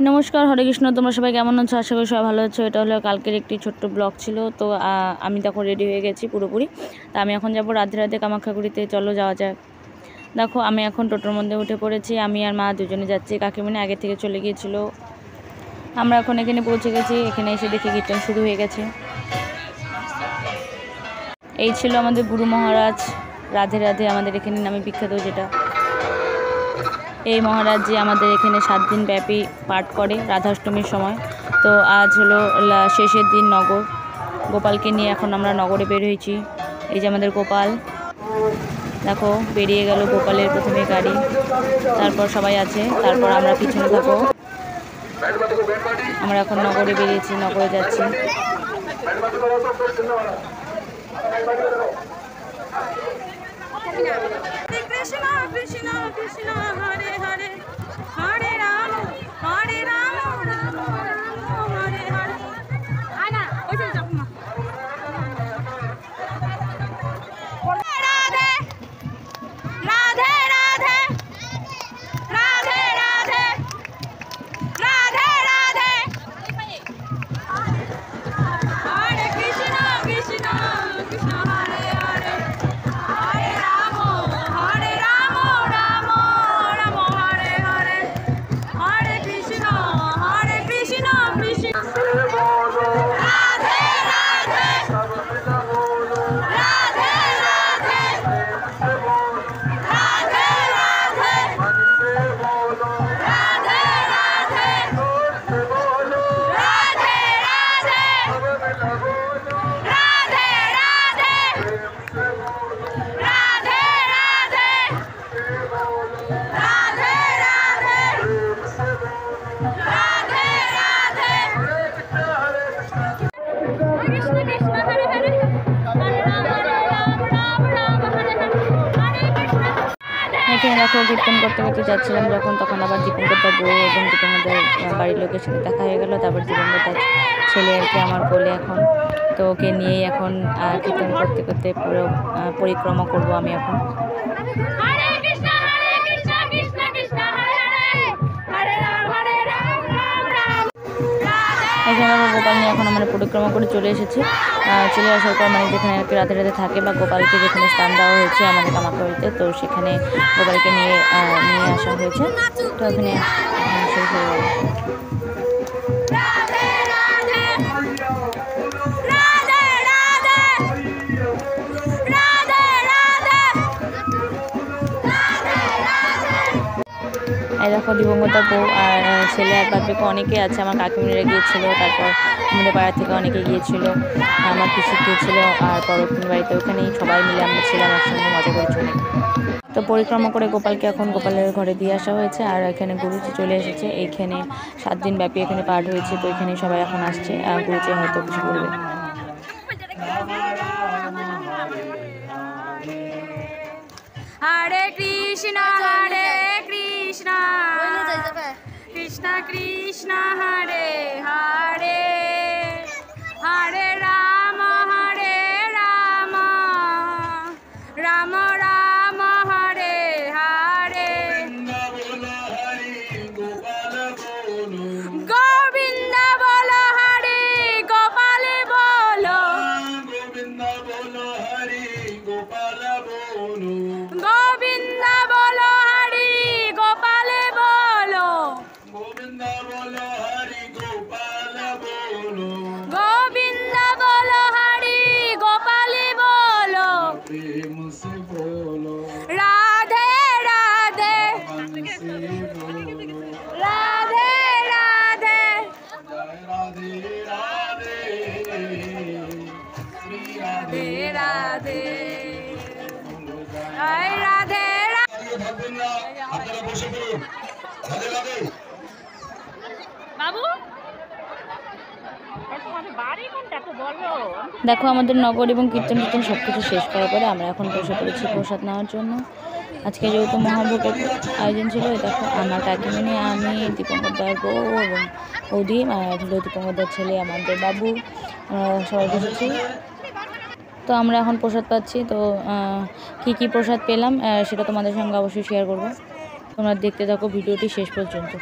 नमस्कार हरे कृष्ण तुम्हारा सबाई केमन आछो आशा करी सबाई भालो आछो। এটা হলো কালকের একটি ছোট্ট ব্লগ ছিল। তো আমি তখন রেডি হয়ে গেছি পুরোপুরি। তো আমি এখন যাব রাধে রাধে কামাখ্যাগুড়িতে, চলো যাওয়া যাক। দেখো আমি এখন টোটোর মধ্যে উঠে পড়েছি, আমি আর মা দুজনে যাচ্ছি। কাকিমণি আগে থেকে চলে গিয়েছিল। আমরা এখন এখানে পৌঁছে গেছি। এখানে এসে দেখি কীর্তন শুরু হয়ে গেছে। এই ছিল আমাদের গুরু মহারাজ রাধে রাধে আমাদের এখানে নামে বিখ্যাত, যেটা এই মহারাজ জি আমাদের এখানে 7 দিন ব্যাপী পাঠ করে রাধাষ্টমীর সময়। তো আজ হলো শেষের দিন। নগর গোপালকে নিয়ে এখন আমরা নগরে বের হয়েছি। এই যে আমাদের গোপাল, দেখো বেরিয়ে গেল গোপালের প্রথমে গাড়ি, তারপর সবাই আছে, তারপর আমরা পিছনে থাকবো। আমরা এখন নগরে বেরিয়েছি, নগরে যাচ্ছি। কৃষ্ণ কৃষ্ণ কৃষ্ণ হরে হরে হরে রাম রাম রাম হরে হরে। আনা ওইটা যাবো না। রাধে রাধে রাধে রাধে রাধে রাধে রাধে হরে কৃষ্ণ কৃষ্ণ কৃষ্ণ হরে হরে হরে রাম হরে রাম রাম রাম হরে হরে হরে কৃষ্ণ কৃষ্ণ রাধে রাধে রাধে রাধে রাধে রাধে রাধে রাধে রাধে রাধে রাধে রাধে রাধে রাধে রাধে কৃষ্ণ কৃষ্ণ হরে হরে হরে রাম রাম রাম হরে হরে হরে কৃষ্ণ। এখানে দেখো কীর্তন করতে করতে যাচ্ছিলাম যখন, তখন আবার দীপঙ্করদার বউ এবং দীপঙ্করদার বাড়ির লোকের সাথে দেখা হয়ে গেল। তারপর দীপঙ্করদার ছেলে আর কি আমার কোলে এখন। তো ওকে নিয়েই এখন কীর্তন করতে করতে পুরো পরিক্রমা করব আমি এখন। এখানে দেখো গোপাল নিয়ে এখন আমরা পরিক্রমা করে চলে এসেছি। চলে আসার পর মানে যেখানে আর কি রাতে রাতে থাকে বা গোপালকে যেখানে স্থান দেওয়া হয়েছে আমাদের কামাখ্যাগুড়িতে, তো সেখানে গোপালকে নিয়ে আসা হয়েছে। তো এখানে শেষ হয়ে গেল। এই দেখো দিবঙ্গতার বউ আর ছেলে আর বাদ অনেকে আছে। আমার কাকিমণিরা গিয়েছিলো, তারপর আমাদের পাড়া থেকে অনেকে গিয়েছিলো, আমার পিসি গিয়েছিলো, আর পরক্ষণ বাড়িতে ওখানেই সবাই মিলে আমরা ছিলাম একসঙ্গে, মজা করেছি অনেক। তো পরিক্রমা করে গোপালকে এখন গোপালের ঘরে দিয়ে আসা হয়েছে। আর এখানে গুরুজি চলে এসেছে। এইখানে 7 দিন ব্যাপী এখানে পাঠ হয়েছে। তো এখানে সবাই এখন আসছে, আর গুরুজি হয়তো কিছু বলবে। হরে কৃষ্ণ কৃষ্ণ কৃষ্ণ কৃষ্ণ হরে হরে হরে রাম রাম রাম হরে হরে গোবিন্দ বলো হরে গোপাল বলো গোবিন্দ বলো হরে গোপাল বলো গোবিন্দ বলো হরি গোপাল বলো গোবিন্দ বলো হরি গোপাল বলো গোবিন্দ বলো হরি গোপাল বলো প্রেম সে বলো রাধে রাধে রাধে রাধে রাধে রাধে রাধে রাধে রাধে বাবু দেখো আমাদের নগর এবং কীর্তন কীর্তন সব কিছু শেষ করার পরে আমরা এখন বসে পড়েছি প্রসাদ নেওয়ার জন্য। আজকে যেহেতু মহাভোগের আয়োজন ছিল, দেখো আমার কাকিমণি, আমি, দীপঙ্করদার বউ এবং বৌদি, আর হলো দীপঙ্করদার ছেলে আমাদের বাবু, আমরা সবাই বসেছি। তো আমরা এখন প্রসাদ পাচ্ছি। তো কি প্রসাদ পেলাম সেটা তোমাদের সঙ্গে অবশ্যই শেয়ার করব। তোমরা দেখতে থাকো ভিডিওটি শেষ পর্যন্ত।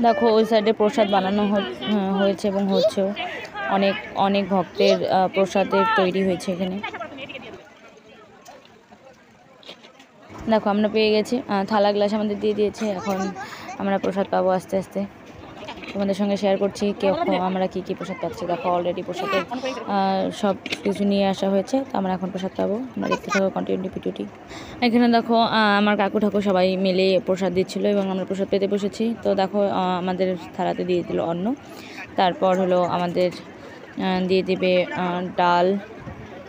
দেখো ওই সাইডে প্রসাদ বানানো হয়েছে এবং হচ্ছেও। অনেক অনেক ভক্তের প্রসাদের তৈরি হয়েছে এখানে। দেখো আমরা পেয়ে গেছি, থালা গ্লাস আমাদের দিয়ে দিয়েছে। এখন আমরা প্রসাদ পাবো আস্তে আস্তে। তোমাদের সঙ্গে শেয়ার করছি আমরা কী কী প্রসাদ পাচ্ছি। দেখো অলরেডি প্রসাদের সব কিছু নিয়ে আসা হয়েছে, তো আমরা এখন প্রসাদ পাবো। আমরা দেখতে থাকবো কন্টিনিউ ভিডিওটি। এখানে দেখো আমার কাকু ঠাকুর সবাই মিলে প্রসাদ দিচ্ছিলো এবং আমরা প্রসাদ পেতে বসেছি। তো দেখো আমাদের থালাতে দিয়ে দিল অন্ন, তারপর হলো আমাদের দিয়ে দেবে ডাল,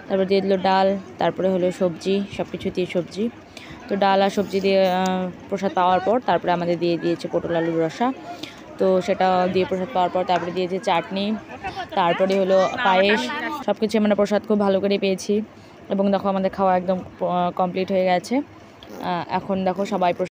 তারপর দিয়ে দিল ডাল, তারপরে হলো সবজি, সব কিছু দিয়ে সবজি। তো ডাল আর সবজি দিয়ে প্রসাদ পাওয়ার পর তারপরে আমাদের দিয়ে দিয়েছে পটল আলুর রসা। তো সেটা দিয়ে প্রসাদ পাওয়ার পর তারপরে দিয়েছে চাটনি, তারপরে হলো পায়েস। সব কিছু আমরা প্রসাদ খুব ভালো করে পেয়েছি এবং দেখো আমাদের খাওয়া একদম কমপ্লিট হয়ে গেছে। এখন দেখো সবাই